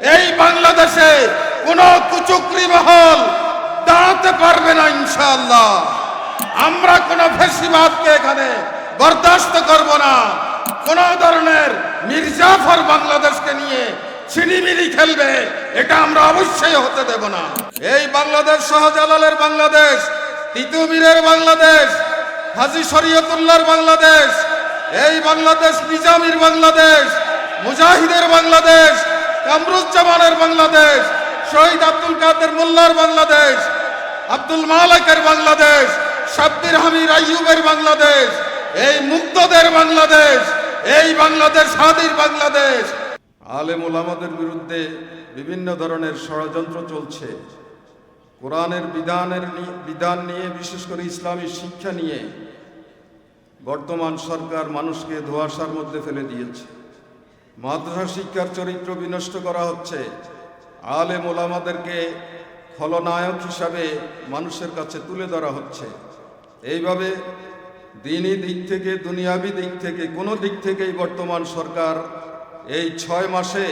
এই বাংলাদেশে কোনো কুচক্রী মহল দাঁড়াতে পারবে না ইনশাআল্লাহ। আমরা কোনো ফ্যাসিবাদকে এখানে বরদাস্ত করব না। কোন ধরনের মির্জাফর বাংলাদেশকে নিয়ে ছিনিমিনি খেলবে, এটা আমরা অবশ্যই হতে দেব না। এই বাংলাদেশ শাহজালালের বাংলাদেশ, তিতুমীরের বাংলাদেশ, হাজী শরীয়তুল্লাহর বাংলাদেশ, এই বাংলাদেশ নিজামীর বাংলাদেশ, মুজাহিদের বাংলাদেশ, কামরুজ্জামানের বাংলাদেশ, শহীদ আব্দুল কাদের মোল্লার বাংলাদেশ, আব্দুল মালিকের বাংলাদেশ, শাব্বির হামিদ আইয়ুবের বাংলাদেশ, এই মুক্তদের বাংলাদেশ, এই বাংলাদেশ স্বাধীন বাংলাদেশ। আলেম ওলামাদের বিরুদ্ধে বিভিন্ন ধরনের ষড়যন্ত্র চলছে। কোরআনের বিধান নিয়ে, বিশেষ করে ইসলামী শিক্ষা নিয়ে বর্তমান সরকার মানুষকে ধোঁয়াশার মধ্যে ফেলে দিয়েছে। মাদ্রাসা শিক্ষার চরিত্র বিনষ্ট করা হচ্ছে। আলেম ওলামাদেরকে খলনায়ক হিসাবে মানুষের কাছে তুলে ধরা হচ্ছে। এইভাবে দিনই দিক থেকে, দুনিয়াবি দিক থেকে, কোনো দিক থেকেই বর্তমান সরকার এই 6 মাসে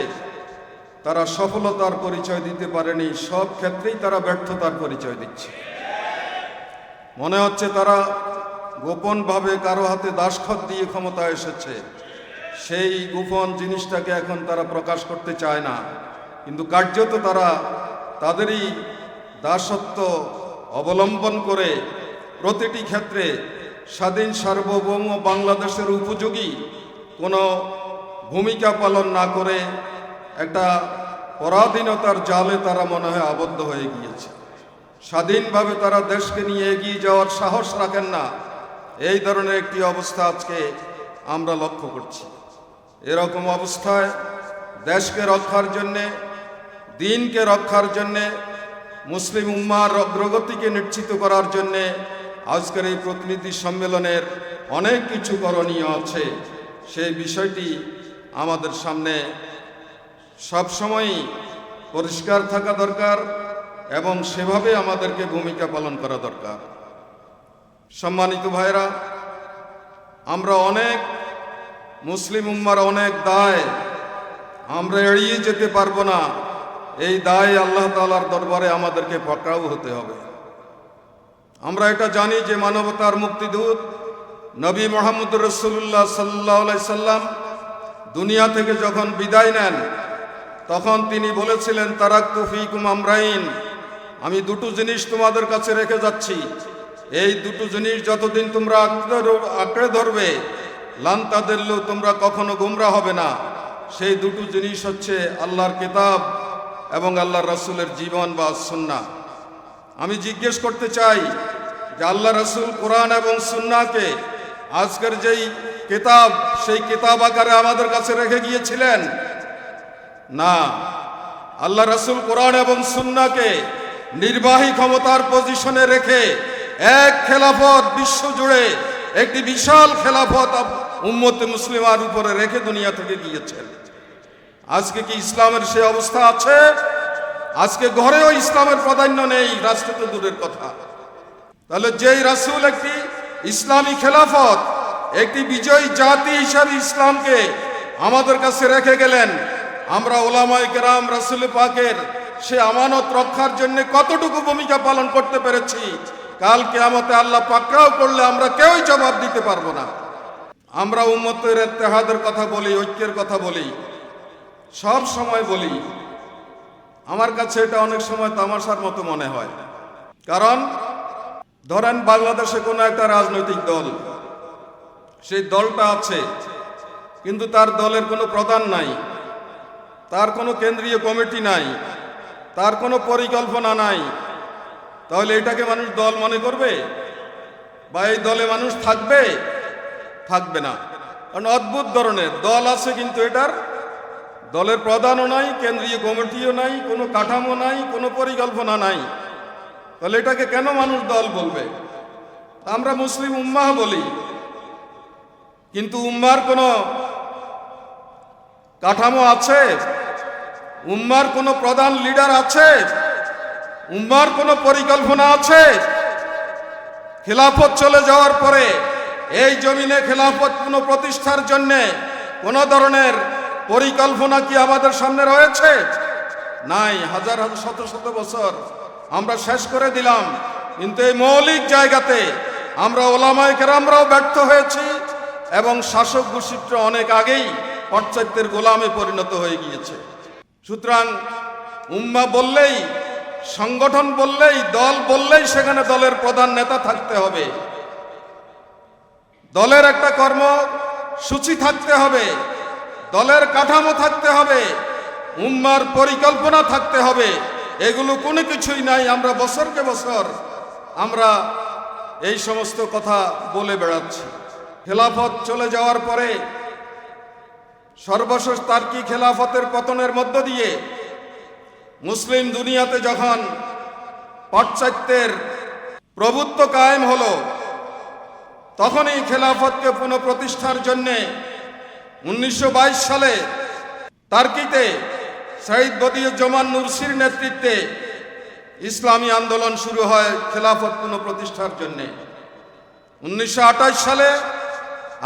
তারা সফলতার পরিচয় দিতে পারেনি। সব ক্ষেত্রেই তারা ব্যর্থতার পরিচয় দিচ্ছে। মনে হচ্ছে তারা গোপনভাবে কারো হাতে দাসখত দিয়ে ক্ষমতা এসেছে। সেই গোপন জিনিসটাকে এখন তারা প্রকাশ করতে চায় না, কিন্তু কার্যত তারা তাদেরই দাসত্ব অবলম্বন করে প্রতিটি ক্ষেত্রে স্বাধীন সার্বভৌম বাংলাদেশের উপযোগী কোনো ভূমিকা পালন না করে একটা পরাধীনতার জালে তারা মনে হয় আবদ্ধ হয়ে গিয়েছে। স্বাধীনভাবে তারা দেশকে নিয়ে এগিয়ে যাওয়ার সাহস রাখেন না। এই ধরনের একটি অবস্থা আজকে আমরা লক্ষ্য করছি। এরকম অবস্থায় দেশকে রক্ষার জন্যে, দিনকে রক্ষার জন্যে, মুসলিম উম্মার অগ্রগতিকে নিশ্চিত করার জন্যে আজকের এই প্রতিনিধি সম্মেলনের অনেক কিছু করণীয় আছে। সেই বিষয়টি আমাদের সামনে সবসময়ই পরিষ্কার থাকা দরকার এবং সেভাবে আমাদেরকে ভূমিকা পালন করা দরকার। সম্মানিত ভাইরা, আমরা অনেক মুসলিম উম্মার অনেক দায় আমরা এড়িয়ে যেতে পারবো না। এই দায় আল্লাহ তাআলার দরবারে আমাদেরকে পাকড়াও হতে হবে। আমরা এটা জানি যে মানবতার মুক্তিদূত নবী মুহাম্মদ রাসূলুল্লাহ সাল্লাল্লাহু আলাইহি সাল্লাম দুনিয়া থেকে যখন বিদায় নেন, তখন তিনি বলেছিলেন, তারাকতু ফীকুম আমরাইন, আমি দুটো জিনিস তোমাদের কাছে রেখে যাচ্ছি। এই দুটো জিনিস যতদিন তোমরা আঁকড়ে ধরবে, লান তাদিল্লু, তোমরা কখনো গোমরা হবে না। সেই দুটো জিনিস হচ্ছে আল্লাহর কিতাব এবং আল্লাহর রাসূলের জীবন বা সুন্নাহ। আমি জিজ্ঞেস করতে চাই যে আল্লাহ রাসূল কোরআন এবং সুন্নাহকে আজকের যেই কিতাব, সেই কিতাব আকারে আমাদের কাছে রেখে গিয়েছিলেন? না, আল্লাহ রাসূল কোরআন এবং সুন্নাহকে নির্বাহী ক্ষমতার পজিশনে রেখে এক খেলাফত বিশ্বজুড়ে একটি বিশাল খেলাফত উম্মতে মুসলিমার উপরে রেখে দুনিয়া থেকে গিয়েছেন। আজকে কি ইসলামের সেই অবস্থা আছে? আজকে ঘরেও ইসলামের প্রাধান্য নেই, রাষ্ট্রে তো দূরের কথা। তাহলে যেই রাসূল একটি ইসলামী খেলাফত, একটি বিজয়ী জাতি হিসাবে ইসলামকে আমাদের কাছে রেখে গেলেন, আমরা ওলামায়ে কেরাম রাসূল পাকের সে আমানত রক্ষার জন্য কতটুকু ভূমিকা পালন করতে পেরেছি, কাল কিয়ামতে আল্লাহ পাকড়াও করলে আমরা কেউই জবাব দিতে পারবো না। আমরা উম্মতের ইত্তেহাদের কথা বলি, ঐক্যের কথা বলি, সব সময় বলি। আমার কাছে এটা অনেক সময় তামাশার মতো মনে হয়। কারণ ধরেন বাংলাদেশে কোনো একটা রাজনৈতিক দল, সেই দলটা আছে, কিন্তু তার দলের কোনো প্রধান নাই, তার কোনো কেন্দ্রীয় কমিটি নাই, তার কোনো পরিকল্পনা নাই। তাহলে এটাকে মানুষ দল মনে করবে? বা এই দলে মানুষ থাকবে? থাকবে না। কারণ অদ্ভুত ধরনের দল আছে, কিন্তু এটার দলের প্রধানও নাই, কেন্দ্রীয় কমিটিও নাই, কোনো কাঠামো নাই, কোনো পরিকল্পনা নাই। তাহলে এটাকে কেন মানুষ দল বলবে? আমরা মুসলিম উম্মাহ বলি, কিন্তু উম্মার কোনো কাঠামো আছে? উম্মার কোনো প্রধান লিডার আছে? উম্মার কোনো পরিকল্পনা আছে? খেলাফত চলে যাওয়ার পরে এই জমিনে খেলাফত পুনঃপ্রতিষ্ঠার জন্যে কোনো ধরনের পরিকল্পনা কি আমাদের সামনে রয়েছে? নাই, হাজার হাজার শত শত বছর আমরা শেষ করে দিলাম, কিন্তু এই মৌলিক জায়গাতে আমরা ওলামায়ে কেরামরাও ব্যর্থ হয়েছি এবং শাসক গোষ্ঠীটা অনেক আগেই পাশ্চাত্যের গোলামে পরিণত হয়ে গিয়েছে। সুতরাং উম্মাহ বললেই, সংগঠন বললেই, দল বললেই সেখানে দলের প্রধান নেতা থাকতে হবে, দলের একটা কর্মসূচি থাকতে হবে, দলের কাঠামো থাকতে হবে, উম্মার পরিকল্পনা থাকতে হবে। এগুলো কোনো কিছুই নাই। আমরা বছরকে বছর আমরা এই সমস্ত কথা বলে বেড়াচ্ছি। খেলাফত চলে যাওয়ার পরে সর্বশেষ তার্কি খেলাফতের পতনের মধ্য দিয়ে মুসলিম দুনিয়াতে যখন পাশ্চাত্যের প্রভুত্ব কায়েম হলো, তখনই খেলাফতকে পুনঃপ্রতিষ্ঠার জন্যে 1922 সালে টার্কিতে শহীদ বদিউজ্জামান নুরসির নেতৃত্বে ইসলামী আন্দোলন শুরু হয় খেলাফত পুনঃপ্রতিষ্ঠার জন্যে। 1928 সালে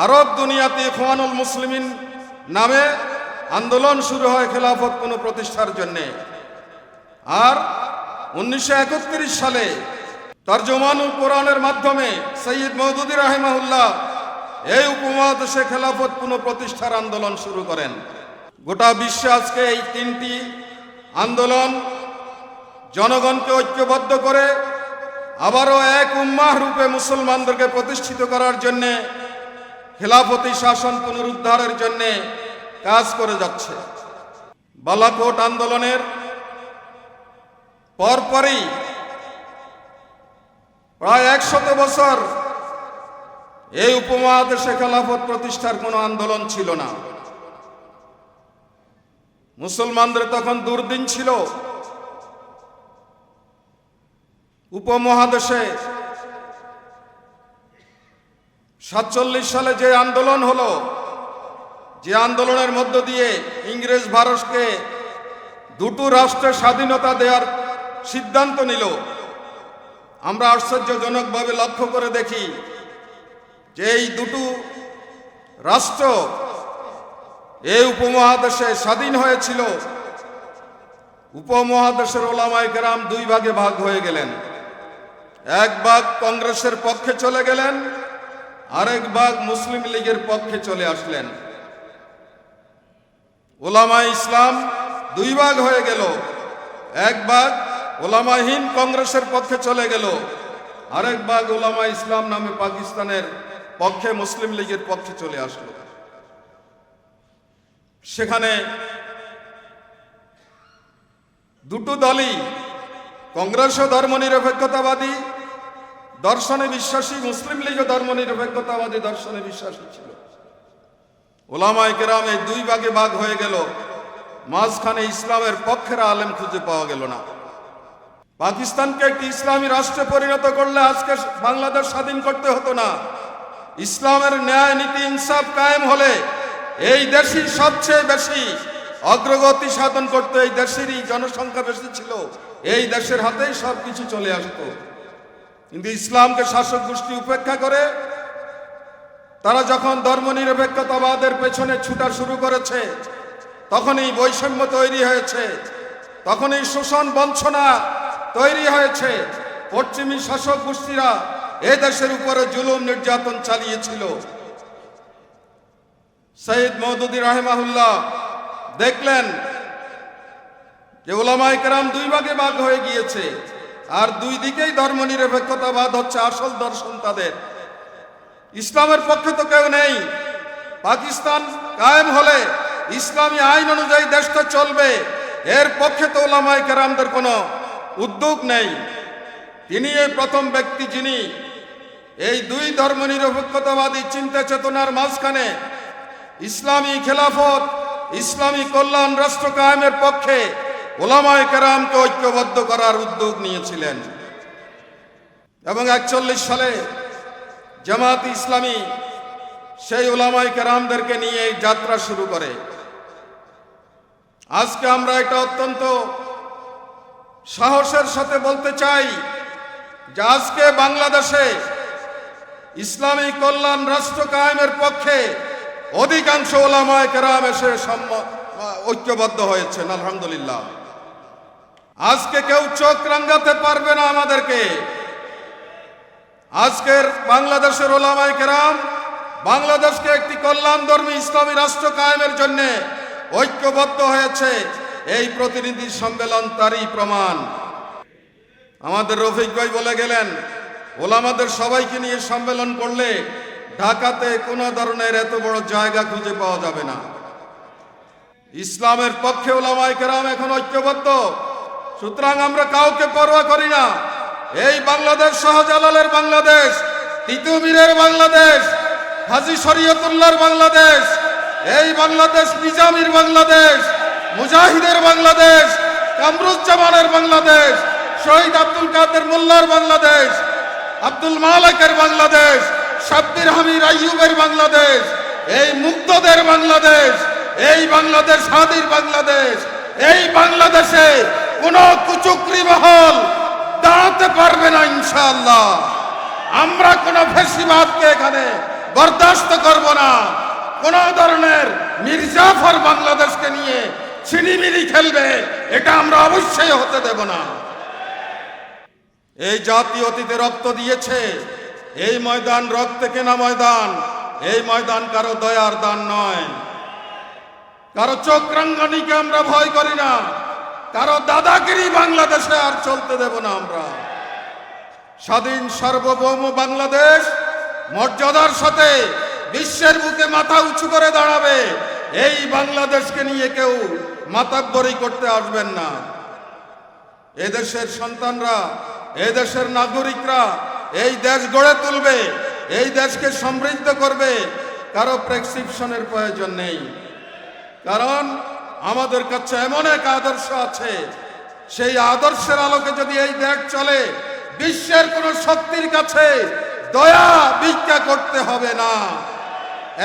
আরব দুনিয়াতে ইখওয়ানুল মুসলিমিন নামে আন্দোলন শুরু হয় খেলাফত পুনঃপ্রতিষ্ঠার জন্যে। আর 1931 সালে তরজমানুল কোরআনের মাধ্যমে সৈয়দ মওদুদী রাহিমাহুল্লাহ এই উপমহাদেশে খেলাফত পুনঃপ্রতিষ্ঠার আন্দোলন শুরু করেন। গোটা বিশ্বে আজকে এই তিনটি আন্দোলন জনগণকে ঐক্যবদ্ধ করে আবারও এক উম্মাহ রূপে মুসলমানদেরকে প্রতিষ্ঠিত করার জন্যে, খেলাফতি শাসন পুনরুদ্ধারের জন্যে কাজ করে যাচ্ছে। বালাকোট আন্দোলনের পরপরই প্রায় 100 বছর এই উপমহাদেশে খেলাফত প্রতিষ্ঠার কোনো আন্দোলন ছিল না। মুসলমানদের তখন দুর্দিন ছিল। উপমহাদেশে 47 সালে যে আন্দোলন হলো, যে আন্দোলনের মধ্য দিয়ে ইংরেজ ভারতকে দুটো রাষ্ট্রের স্বাধীনতা দেওয়ার সিদ্ধান্ত নিল, আমরা আশ্চর্যজনকভাবে লক্ষ্য করে দেখি যে এই দুটো রাষ্ট্র এই উপমহাদেশে স্বাধীন হয়েছিল। উপমহাদেশের ওলামায়ে কেরাম দুই ভাগে ভাগ হয়ে গেলেন। এক ভাগ কংগ্রেসের পক্ষে চলে গেলেন, আরেক ভাগ মুসলিম লীগের পক্ষে চলে আসলেন। ওলামায়ে ইসলাম দুই ভাগ হয়ে গেল। এক ভাগ ওলামাহীন কংগ্রেসের পক্ষে চলে গেল, আরেক ভাগ ওলামায়ে ইসলাম নামে পাকিস্তানের পক্ষে মুসলিম লীগের পক্ষে চলে আসলো। সেখানে দুটো দলই, কংগ্রেসও ধর্মনিরপেক্ষতাবাদী দর্শনে বিশ্বাসী, মুসলিম লীগও ধর্মনিরপেক্ষতাবাদী দর্শনে বিশ্বাসী ছিল। ওলামায়ে কেরাম এই দুই ভাগে ভাগ হয়ে গেল। মাঝখানে ইসলামের পক্ষের আলেম খুঁজে পাওয়া গেল না। পাকিস্তানকে একটি ইসলামী রাষ্ট্রে পরিণত করলে আজকে বাংলাদেশ স্বাধীন করতে হতো না। ইসলামের ন্যায় নীতি ইনসাফ কায়েম হলে এই দেশই সবচেয়ে বেশি অগ্রগতি সাধন করত। এই দেশেরই জনসংখ্যা বেশি ছিল, এই দেশের হাতেই সবকিছু চলে আসতো। কিন্তু ইসলামকে শাসক গোষ্ঠী উপেক্ষা করে তারা যখন ধর্মনিরপেক্ষতাবাদের পেছনে ছুটা শুরু করেছে, তখনই বৈষম্য তৈরি হয়েছে, তখনই শোষণ বঞ্চনা তৈরি হয়েছে। পশ্চিমী শাসক গোষ্ঠীরা এ দেশের উপরে জুলুম নির্যাতন চালিয়েছিল। সৈয়দ মওদুদী রাহিমাহুল্লাহ দেখলেন যে ওলামায়ে কেরাম দুই ভাগে ভাগ হয়ে গিয়েছে, আর দুই দিকেই ধর্মনিরপেক্ষতাবাদ হচ্ছে আসল দর্শন তাদের। ইসলামের পক্ষে তো কেউ নেই। পাকিস্তান কায়েম হলে ইসলামী আইন অনুযায়ী দেশটা চলবে, এর পক্ষে তো ওলামায়ে কেরামদের কোনো উদ্যোগ নেই। তিনি এই প্রথম ব্যক্তি যিনি এই দুই ধর্মনিরপেক্ষতাবাদী চিন্তা চেতনার মাঝখানে ইসলামী খেলাফত, ইসলামী কল্যাণ রাষ্ট্র কায়েমের পক্ষে ওলামায়ে কেরামকে ঐক্যবদ্ধ করার উদ্যোগ নিয়েছিলেন। এবং 41 সালে জামাত ইসলামী সেই ওলামায়ে কেরামদেরকে নিয়ে যাত্রা শুরু করে। আজকে আমরা এটা অত্যন্ত সাহসের সাথে বলতে চাই যে আজকে বাংলাদেশে ইসলামী কল্যাণ রাষ্ট্র কায়েমের পক্ষে অধিকাংশ ওলামায়ে কেরাম এসে ঐক্যবদ্ধ হয়েছেন। আলহামদুলিল্লাহ। আজকে কেউ চোখ রাঙাতে পারবে না আমাদেরকে। আজকের বাংলাদেশের ওলামায়ে কেরাম বাংলাদেশকে একটি কল্যাণধর্মী ইসলামী রাষ্ট্র কায়েমের জন্য ঐক্যবদ্ধ হয়েছে। এই প্রতিনিধি সম্মেলন তারই প্রমাণ। আমাদের রফিক ভাই বলে গেলেন, ওলামাদের সবাইকে নিয়ে সম্মেলন করলে ঢাকাতে কোনো ধরনের এত বড় জায়গা খুঁজে পাওয়া যাবে না। ইসলামের পক্ষে ওলামায়ে কেরাম এখন ঐক্যবদ্ধ। সুতরাং আমরা কাউকে পরোয়া করি না। এই বাংলাদেশ শাহজালালের বাংলাদেশ, তিতুমীরের বাংলাদেশ, হাজী শরীয়তুল্লাহর বাংলাদেশ, এই বাংলাদেশ নিজামীর বাংলাদেশ, মুজাহিদের বাংলাদেশ, কামরুজ্জামানের বাংলাদেশ, শহীদ আব্দুল কাদের মোল্লার বাংলাদেশ, আব্দুল মালেকের বাংলাদেশ, শাব্বির হামিদ আইয়ুবের বাংলাদেশ, এই মুক্তদের বাংলাদেশ, এই বাংলাদেশ হাদির বাংলাদেশ। এই বাংলাদেশে কোনো কুচক্রী মহল দাঁড়াতে পারবে না ইনশাআল্লাহ। আমরা কোনো ফ্যাসিবাদকে এখানে বরদাস্ত করব না। কোন ধরনের মির্জাফর বাংলাদেশকে নিয়ে ছিনিমিনি খেলবে, এটা আমরা অবশ্যই হতে দেব না। এই জাতি অতীতে রক্ত দিয়েছে। এই ময়দান রক্তে কেনা ময়দান। এই ময়দান কারো দয়ার দান নয়। কারো চোখ রাঙ্গানিকে আমরা ভয় করি না। কারো দাদাগিরি বাংলাদেশে আর চলতে দেব না আমরা। স্বাধীন সার্বভৌম বাংলাদেশ মর্যাদার সাথে বিশ্বের বুকে মাথা উঁচু করে দাঁড়াবে। এই বাংলাদেশকে নিয়ে কেউ মাতাব্বরি করতে আসবেন না। এদেশের সন্তানরা, এদেশের নাগরিকরা এই দেশ গড়ে তুলবে, এই দেশকে সমৃদ্ধ করবে। কারো প্রেসক্রিপশনের প্রয়োজন নেই। কারণ আমাদের কাছে এমন এক আদর্শ আছে, সেই আদর্শের আলোকে যদি এই দেশ চলে, বিশ্বের কোন শক্তির কাছে দয়া ভিক্ষা করতে হবে না।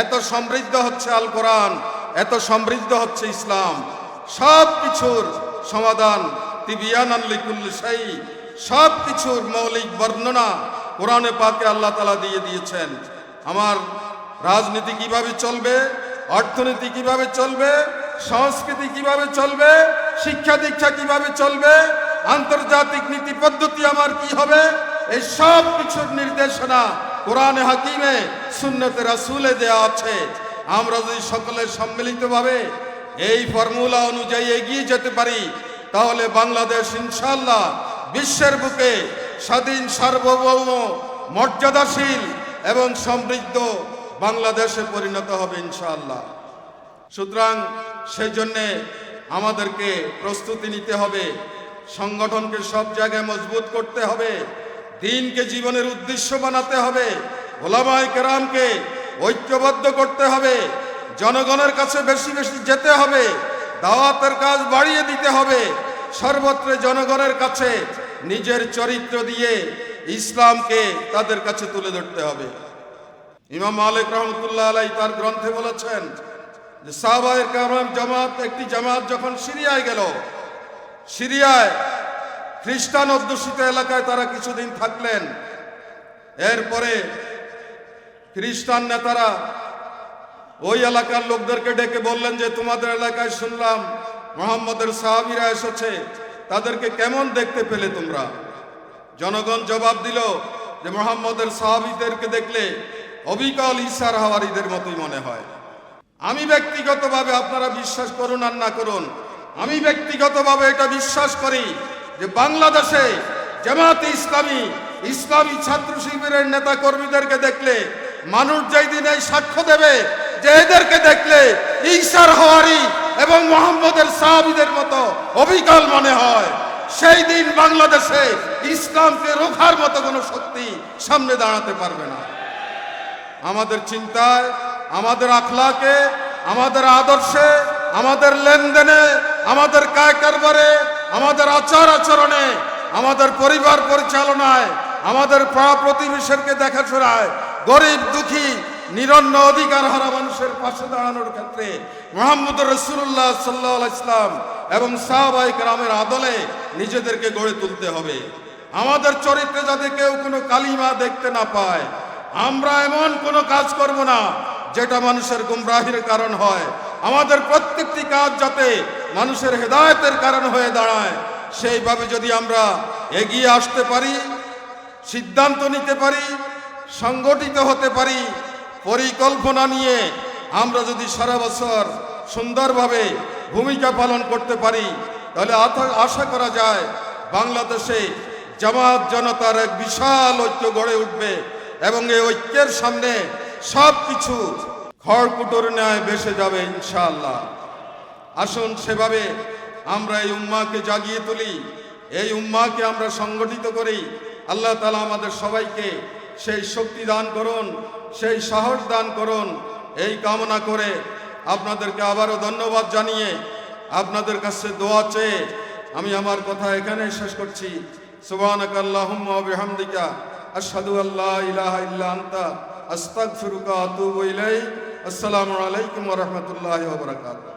এত সমৃদ্ধ হচ্ছে আল কোরআন, এত সমৃদ্ধ হচ্ছে ইসলাম। সব কিছুর সমাধান তিবিয়ানান লিকুল্লি শাই, সব কিছুর মৌলিক বর্ণনা কোরআনে পাকে আল্লাহ তাআলা দিয়ে দিয়েছেন। আমার রাজনীতি কিভাবে চলবে, অর্থনীতি কিভাবে চলবে, সংস্কৃতি কিভাবে চলবে, শিক্ষা দীক্ষা কিভাবে চলবে, আন্তর্জাতিক নীতি পদ্ধতি আমার কি হবে, এই সব কিছুর নির্দেশনা কোরআনে হাকিমে সুন্নতে রাসূলে দেয়া আছে। আমরা যদি সকলে সম্মিলিতভাবে এই ফর্মুলা অনুযায়ী এগিয়ে যেতে পারি, তাহলে বাংলাদেশ ইনশাআল্লাহ বিশ্বের বুকে স্বাধীন সার্বভৌম মর্যাদাশীল এবং সমৃদ্ধ বাংলাদেশে পরিণত হবে ইনশাআল্লাহ। সুতরাং সেই জন্যে আমাদেরকে প্রস্তুতি নিতে হবে। সংগঠনকে সব জায়গায় মজবুত করতে হবে। দ্বীনকে জীবনের উদ্দেশ্য বানাতে হবে। ওলামায়ে কেরামকে ঐক্যবদ্ধ করতে হবে। জনগণের কাছে বেশি বেশি যেতে হবে। দাওয়াতের কাজ বাড়িয়ে দিতে হবে। সর্বত্র জনগণের কাছে নিজের চরিত্র দিয়ে ইসলামকে তাদের কাছে তুলে ধরতে হবে। ইমাম মালিক রহমতুল্লাহ আলাইহি তার গ্রন্থে বলেছেন যে সাহাবায়ে কেরাম জামাত, একটি জামাত যখন সিরিয়ায় গেল, সিরিয়ায় খ্রিস্টান অধ্যুষিত এলাকায় তারা কিছুদিন থাকলেন। এরপরে খ্রিস্টান নেতারা ওই এলাকার লোকদেরকে ডেকে বললেন যে তোমাদের এলাকায় শুনলাম মুহাম্মদের সাহাবীরা এসেছে, তাদেরকে কেমন দেখতে পেলে তোমরা? জনগণ জবাব দিল যে মুহাম্মদের সাহাবীদেরকে দেখলে অবিকল ঈসার হাওয়ারীদের মতোই মনে হয়। আমি ব্যক্তিগতভাবে, আপনারা বিশ্বাস করুন আর না করুন, আমি ব্যক্তিগতভাবে এটা বিশ্বাস করি যে বাংলাদেশে জামাতে ইসলামী, ইসলামী ছাত্র শিবিরের নেতা কর্মীদেরকে দেখলে মানুষ যেই দিন এই সাক্ষ্য দেবে যে এদেরকে দেখলে ঈসার হাওয়ারী এবং মুহাম্মদের সাহাবীদের মতো অবিকল মনে হয়, সেই দিন বাংলাদেশে ইসলামকে রোখার মতো কোনো শক্তি সামনে দাঁড়াতে পারবে না। আমাদের চিন্তায়, আমাদের আখলাকে, আমাদের আদর্শে, আমাদের লেনদেনে, আমাদের কায় কারবারে, আমাদের আচার আচরণে, আমাদের পরিবার পরিচালনায়, আমাদের পাড়া প্রতিবেশীকে দেখাশোনায়, গরিব দুঃখী নিরন্ন অধিকার হারা মানুষের পাশে দাঁড়ানোর ক্ষেত্রে মুহাম্মদুর রাসূলুল্লাহ সাল্লাল্লাহু আলাইহি ওয়াসাল্লাম এবং সাহাবায়ে কেরামের আদলে নিজেদেরকে গড়ে তুলতে হবে। আমাদের চরিত্রে যাতে কেউ কোনো কালিমা দেখতে না পায়। আমরা এমন কোনো কাজ করব না যেটা মানুষের গুমরাহির কারণ হয়। আমাদের প্রত্যেকটি কাজ যাতে মানুষের হেদায়েতের কারণ হয়ে দাঁড়ায়, সেইভাবে যদি আমরা এগিয়ে আসতে পারি, সিদ্ধান্ত নিতে পারি, সংগঠিত হতে পারি, পরিকল্পনা নিয়ে আমরা যদি সারা বছর সুন্দরভাবে ভূমিকা পালন করতে পারি, তাহলে আশা করা যায় বাংলাদেশে জামাত জনতার এক বিশাল ঐক্য গড়ে উঠবে এবং এই ঐক্যের সামনে সব কিছু খড়কুটোর ন্যায় ভেসে যাবে ইনশাআল্লাহ। আসুন সেভাবে আমরা এই উম্মাকে জাগিয়ে তুলি, এই উম্মাকে আমরা সংগঠিত করি। আল্লাহ তাআলা আমাদের সবাইকে সেই শক্তি দান করুন, সেই সাহস দান করুন, এই কামনা করে আপনাদেরকে আবারও ধন্যবাদ জানিয়ে আপনাদের কাছে দোয়া চেয়ে আমি আমার কথা এখানে শেষ করছি। সুবহানাকা আল্লাহুম্মা ওয়া বিহামদিকা আশহাদু আল্লা ইলাহা ইল্লা আনতা আস্তাগফিরুকা ওয়া আতুবু ইলাইক। আসসালামু আলাইকুম ওয়া রাহমাতুল্লাহি ওয়া বারাকাতুহু।